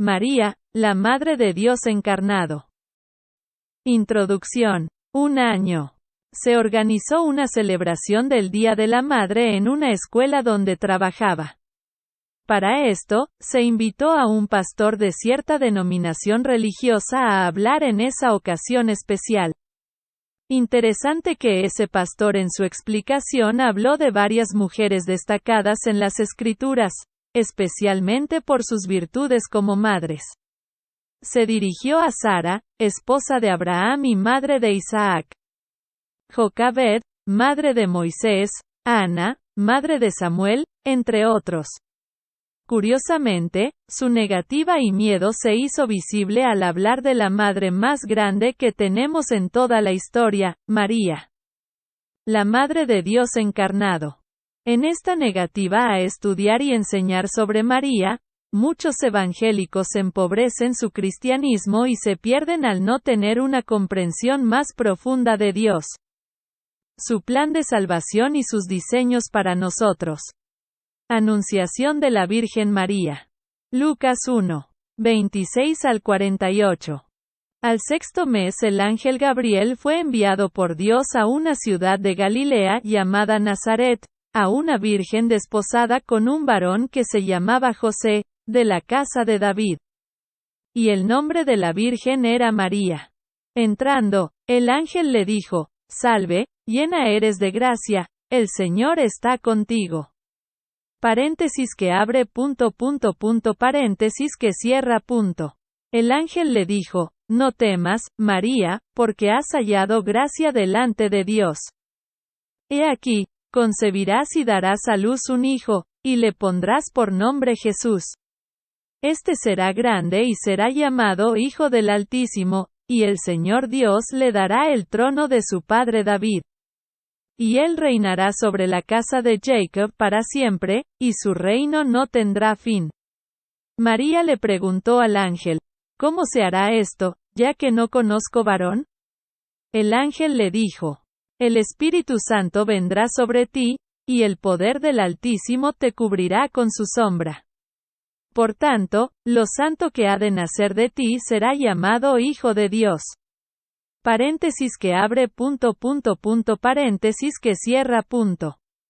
María, la Madre de Dios encarnado. Introducción. Un año. Se organizó una celebración del Día de la Madre en una escuela donde trabajaba. Para esto, se invitó a un pastor de cierta denominación religiosa a hablar en esa ocasión especial. Interesante que ese pastor en su explicación habló de varias mujeres destacadas en las Escrituras, especialmente por sus virtudes como madres. Se dirigió a Sara, esposa de Abraham y madre de Isaac. Jocabed, madre de Moisés, Ana, madre de Samuel, entre otros. Curiosamente, su negativa y miedo se hizo visible al hablar de la madre más grande que tenemos en toda la historia, María. La Madre de Dios encarnado. En esta negativa a estudiar y enseñar sobre María, muchos evangélicos empobrecen su cristianismo y se pierden al no tener una comprensión más profunda de Dios, su plan de salvación y sus diseños para nosotros. Anunciación de la Virgen María. Lucas 1. 26 al 48. Al sexto mes el ángel Gabriel fue enviado por Dios a una ciudad de Galilea llamada Nazaret, a una virgen desposada con un varón que se llamaba José, de la casa de David. Y el nombre de la virgen era María. Entrando, el ángel le dijo: Salve, llena eres de gracia, el Señor está contigo. Paréntesis que abre paréntesis que cierra . El ángel le dijo: No temas, María, porque has hallado gracia delante de Dios. He aquí, concebirás y darás a luz un hijo, y le pondrás por nombre Jesús. Este será grande y será llamado Hijo del Altísimo, y el Señor Dios le dará el trono de su padre David. Y él reinará sobre la casa de Jacob para siempre, y su reino no tendrá fin. María le preguntó al ángel: ¿Cómo se hará esto, ya que no conozco varón? El ángel le dijo: El Espíritu Santo vendrá sobre ti, y el poder del Altísimo te cubrirá con su sombra. Por tanto, lo santo que ha de nacer de ti será llamado Hijo de Dios. Paréntesis que abre paréntesis que cierra .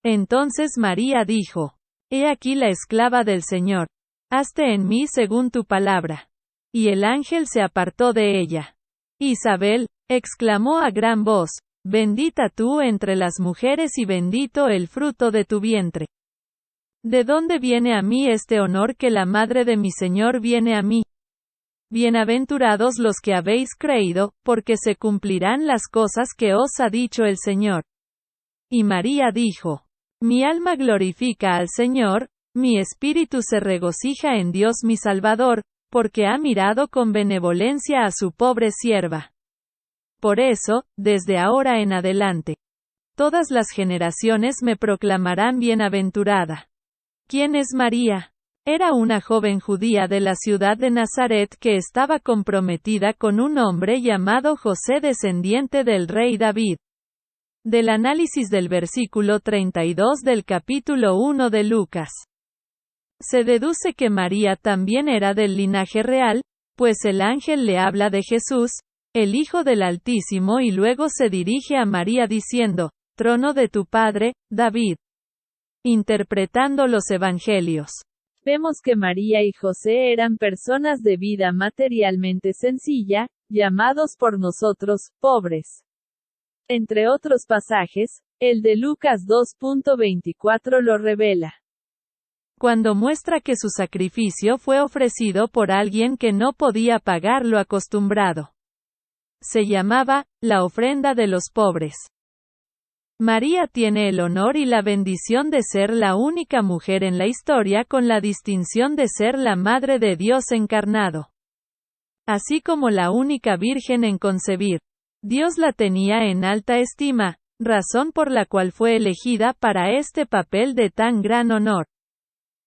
Entonces María dijo: He aquí la esclava del Señor. Hazte en mí según tu palabra. Y el ángel se apartó de ella. Isabel, exclamó a gran voz: Bendita tú entre las mujeres y bendito el fruto de tu vientre. ¿De dónde viene a mí este honor que la madre de mi Señor viene a mí? Bienaventurados los que habéis creído, porque se cumplirán las cosas que os ha dicho el Señor. Y María dijo: Mi alma glorifica al Señor, mi espíritu se regocija en Dios mi Salvador, porque ha mirado con benevolencia a su pobre sierva. Por eso, desde ahora en adelante, todas las generaciones me proclamarán bienaventurada. ¿Quién es María? Era una joven judía de la ciudad de Nazaret que estaba comprometida con un hombre llamado José, descendiente del rey David. Del análisis del versículo 32 del capítulo 1 de Lucas, se deduce que María también era del linaje real, pues el ángel le habla de Jesús, el Hijo del Altísimo, y luego se dirige a María diciendo: Trono de tu padre, David. Interpretando los evangelios, vemos que María y José eran personas de vida materialmente sencilla, llamados por nosotros, pobres. Entre otros pasajes, el de Lucas 2.24 lo revela, cuando muestra que su sacrificio fue ofrecido por alguien que no podía pagar lo acostumbrado. Se llamaba la ofrenda de los pobres. María tiene el honor y la bendición de ser la única mujer en la historia con la distinción de ser la Madre de Dios encarnado, así como la única virgen en concebir. Dios la tenía en alta estima, razón por la cual fue elegida para este papel de tan gran honor.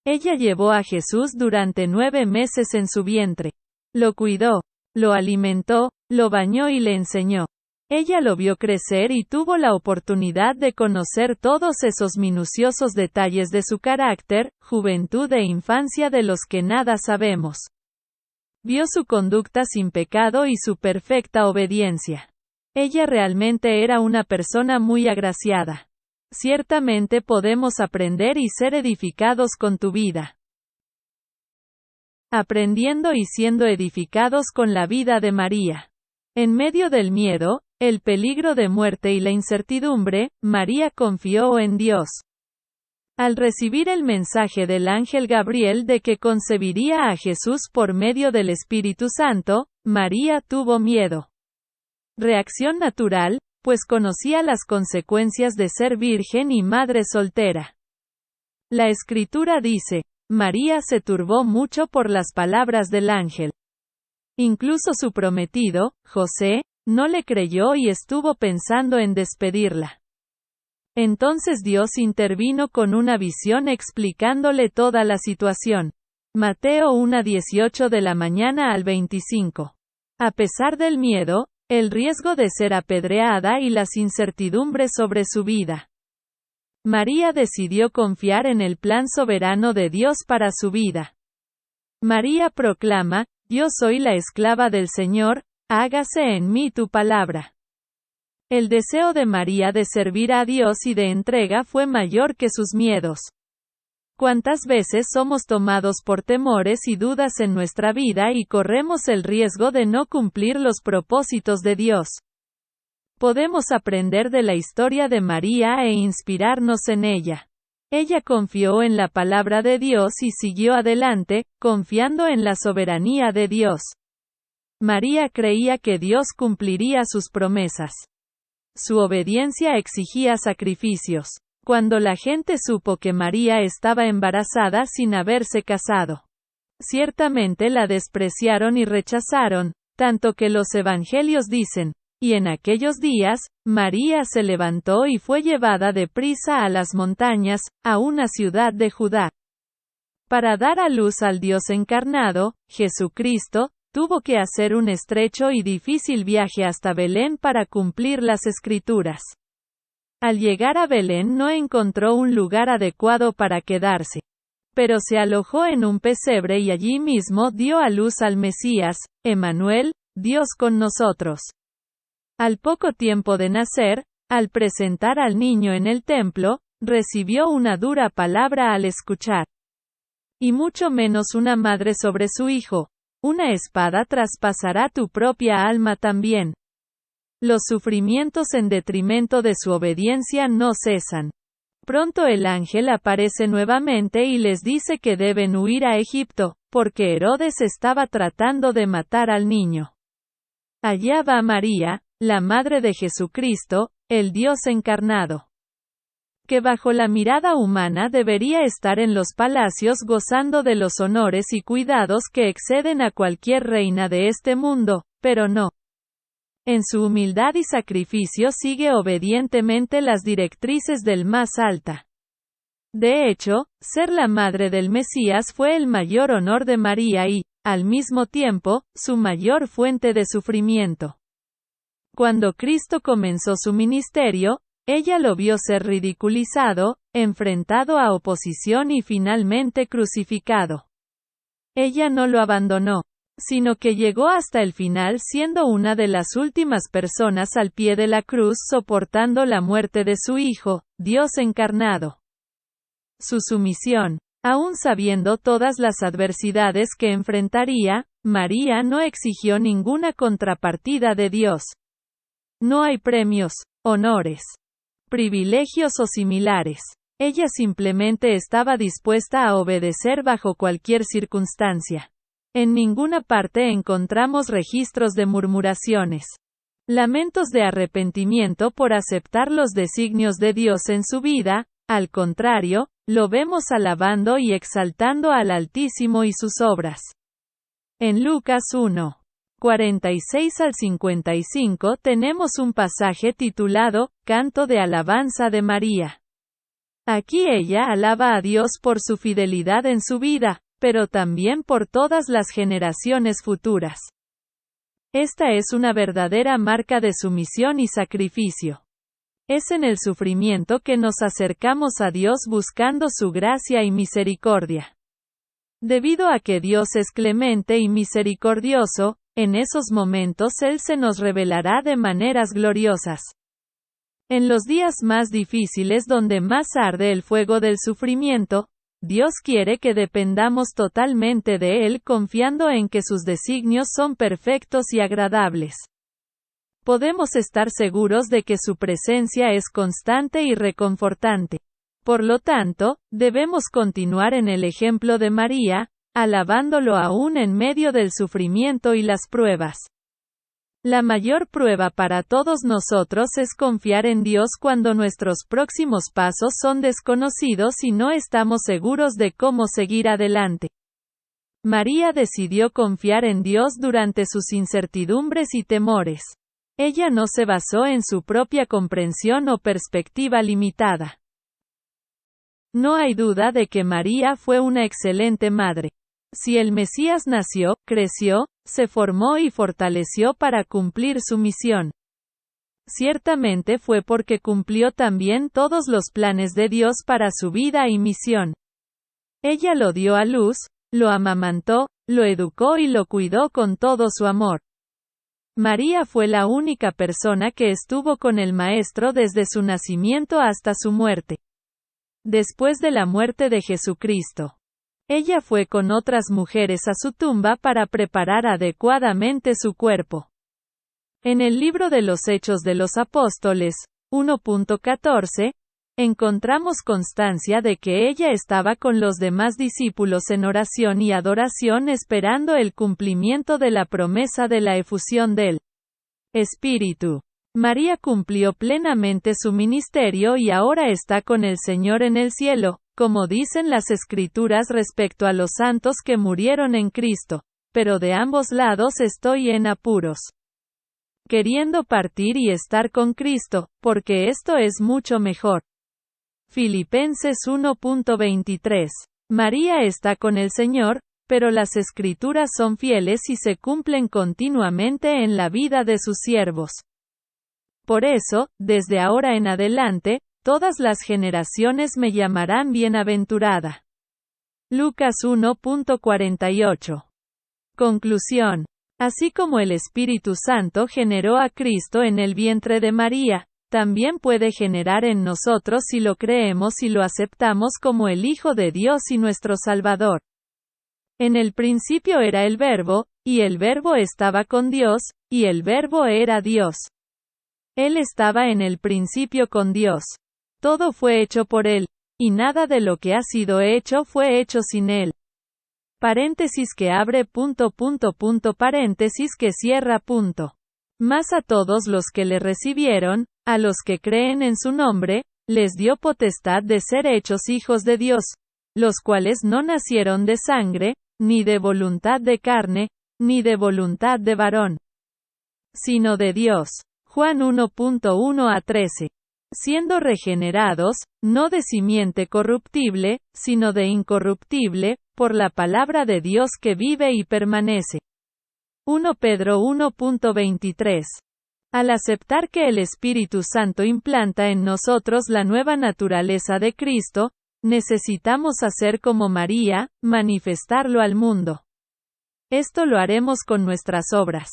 Ella llevó a Jesús durante 9 meses en su vientre. Lo cuidó, lo alimentó, lo bañó y le enseñó. Ella lo vio crecer y tuvo la oportunidad de conocer todos esos minuciosos detalles de su carácter, juventud e infancia de los que nada sabemos. Vio su conducta sin pecado y su perfecta obediencia. Ella realmente era una persona muy agraciada. Ciertamente podemos aprender y ser edificados con tu vida. Aprendiendo y siendo edificados con la vida de María. En medio del miedo, el peligro de muerte y la incertidumbre, María confió en Dios. Al recibir el mensaje del ángel Gabriel de que concebiría a Jesús por medio del Espíritu Santo, María tuvo miedo. Reacción natural, pues conocía las consecuencias de ser virgen y madre soltera. La Escritura dice, María se turbó mucho por las palabras del ángel. Incluso su prometido, José, no le creyó y estuvo pensando en despedirla. Entonces Dios intervino con una visión explicándole toda la situación. Mateo 1:18 de la mañana al 25. A pesar del miedo, el riesgo de ser apedreada y las incertidumbres sobre su vida, María decidió confiar en el plan soberano de Dios para su vida. María proclama, yo soy la esclava del Señor, hágase en mí tu palabra. El deseo de María de servir a Dios y de entrega fue mayor que sus miedos. ¿Cuántas veces somos tomados por temores y dudas en nuestra vida y corremos el riesgo de no cumplir los propósitos de Dios? Podemos aprender de la historia de María e inspirarnos en ella. Ella confió en la palabra de Dios y siguió adelante, confiando en la soberanía de Dios. María creía que Dios cumpliría sus promesas. Su obediencia exigía sacrificios. Cuando la gente supo que María estaba embarazada sin haberse casado, ciertamente la despreciaron y rechazaron, tanto que los evangelios dicen, y en aquellos días, María se levantó y fue llevada deprisa a las montañas, a una ciudad de Judá. Para dar a luz al Dios encarnado, Jesucristo, tuvo que hacer un estrecho y difícil viaje hasta Belén para cumplir las Escrituras. Al llegar a Belén no encontró un lugar adecuado para quedarse, pero se alojó en un pesebre y allí mismo dio a luz al Mesías, Emmanuel, Dios con nosotros. Al poco tiempo de nacer, al presentar al niño en el templo, recibió una dura palabra al escuchar. Y mucho menos una madre sobre su hijo, una espada traspasará tu propia alma también. Los sufrimientos en detrimento de su obediencia no cesan. Pronto el ángel aparece nuevamente y les dice que deben huir a Egipto, porque Herodes estaba tratando de matar al niño. Allá va María, la madre de Jesucristo, el Dios encarnado, que bajo la mirada humana debería estar en los palacios gozando de los honores y cuidados que exceden a cualquier reina de este mundo, pero no. En su humildad y sacrificio sigue obedientemente las directrices del más alta. De hecho, ser la madre del Mesías fue el mayor honor de María y, al mismo tiempo, su mayor fuente de sufrimiento. Cuando Cristo comenzó su ministerio, ella lo vio ser ridiculizado, enfrentado a oposición y finalmente crucificado. Ella no lo abandonó, sino que llegó hasta el final siendo una de las últimas personas al pie de la cruz soportando la muerte de su Hijo, Dios encarnado. Su sumisión, aun sabiendo todas las adversidades que enfrentaría, María no exigió ninguna contrapartida de Dios. No hay premios, honores, privilegios o similares. Ella simplemente estaba dispuesta a obedecer bajo cualquier circunstancia. En ninguna parte encontramos registros de murmuraciones, lamentos de arrepentimiento por aceptar los designios de Dios en su vida. Al contrario, lo vemos alabando y exaltando al Altísimo y sus obras. En Lucas 1:46 al 55 tenemos un pasaje titulado, Canto de alabanza de María. Aquí ella alaba a Dios por su fidelidad en su vida, pero también por todas las generaciones futuras. Esta es una verdadera marca de sumisión y sacrificio. Es en el sufrimiento que nos acercamos a Dios buscando su gracia y misericordia. Debido a que Dios es clemente y misericordioso, en esos momentos Él se nos revelará de maneras gloriosas. En los días más difíciles donde más arde el fuego del sufrimiento, Dios quiere que dependamos totalmente de Él confiando en que sus designios son perfectos y agradables. Podemos estar seguros de que su presencia es constante y reconfortante. Por lo tanto, debemos continuar en el ejemplo de María, alabándolo aún en medio del sufrimiento y las pruebas. La mayor prueba para todos nosotros es confiar en Dios cuando nuestros próximos pasos son desconocidos y no estamos seguros de cómo seguir adelante. María decidió confiar en Dios durante sus incertidumbres y temores. Ella no se basó en su propia comprensión o perspectiva limitada. No hay duda de que María fue una excelente madre. Si el Mesías nació, creció, se formó y fortaleció para cumplir su misión. Ciertamente fue porque cumplió también todos los planes de Dios para su vida y misión. Ella lo dio a luz, lo amamantó, lo educó y lo cuidó con todo su amor. María fue la única persona que estuvo con el Maestro desde su nacimiento hasta su muerte. Después de la muerte de Jesucristo, ella fue con otras mujeres a su tumba para preparar adecuadamente su cuerpo. En el libro de los Hechos de los Apóstoles, 1.14, encontramos constancia de que ella estaba con los demás discípulos en oración y adoración esperando el cumplimiento de la promesa de la efusión del Espíritu. María cumplió plenamente su ministerio y ahora está con el Señor en el cielo, como dicen las Escrituras respecto a los santos que murieron en Cristo, pero de ambos lados estoy en apuros, queriendo partir y estar con Cristo, porque esto es mucho mejor. Filipenses 1.23. María está con el Señor, pero las Escrituras son fieles y se cumplen continuamente en la vida de sus siervos. Por eso, desde ahora en adelante, todas las generaciones me llamarán bienaventurada. Lucas 1.48. Conclusión. Así como el Espíritu Santo generó a Cristo en el vientre de María, también puede generar en nosotros si lo creemos y lo aceptamos como el Hijo de Dios y nuestro Salvador. En el principio era el Verbo, y el Verbo estaba con Dios, y el Verbo era Dios. Él estaba en el principio con Dios. Todo fue hecho por Él, y nada de lo que ha sido hecho fue hecho sin Él. Paréntesis que abre paréntesis que cierra . Mas a todos los que le recibieron, a los que creen en su nombre, les dio potestad de ser hechos hijos de Dios, los cuales no nacieron de sangre, ni de voluntad de carne, ni de voluntad de varón, sino de Dios. Juan 1.1-13. Siendo regenerados, no de simiente corruptible, sino de incorruptible, por la palabra de Dios que vive y permanece. 1 Pedro 1.23. Al aceptar que el Espíritu Santo implanta en nosotros la nueva naturaleza de Cristo, necesitamos hacer como María, manifestarlo al mundo. Esto lo haremos con nuestras obras,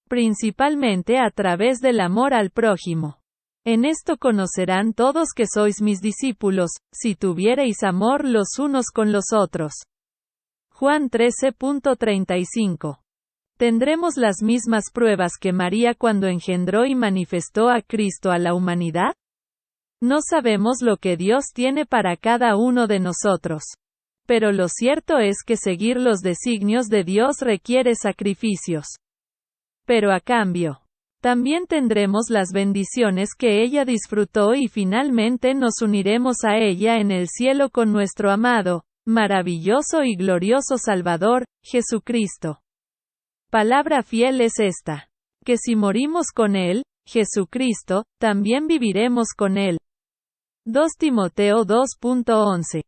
principalmente a través del amor al prójimo. En esto conocerán todos que sois mis discípulos, si tuviereis amor los unos con los otros. Juan 13.35. ¿Tendremos las mismas pruebas que María cuando engendró y manifestó a Cristo a la humanidad? No sabemos lo que Dios tiene para cada uno de nosotros. Pero lo cierto es que seguir los designios de Dios requiere sacrificios. Pero a cambio, también tendremos las bendiciones que ella disfrutó y finalmente nos uniremos a ella en el cielo con nuestro amado, maravilloso y glorioso Salvador, Jesucristo. Palabra fiel es esta: que si morimos con Él, Jesucristo, también viviremos con Él. 2 Timoteo 2.11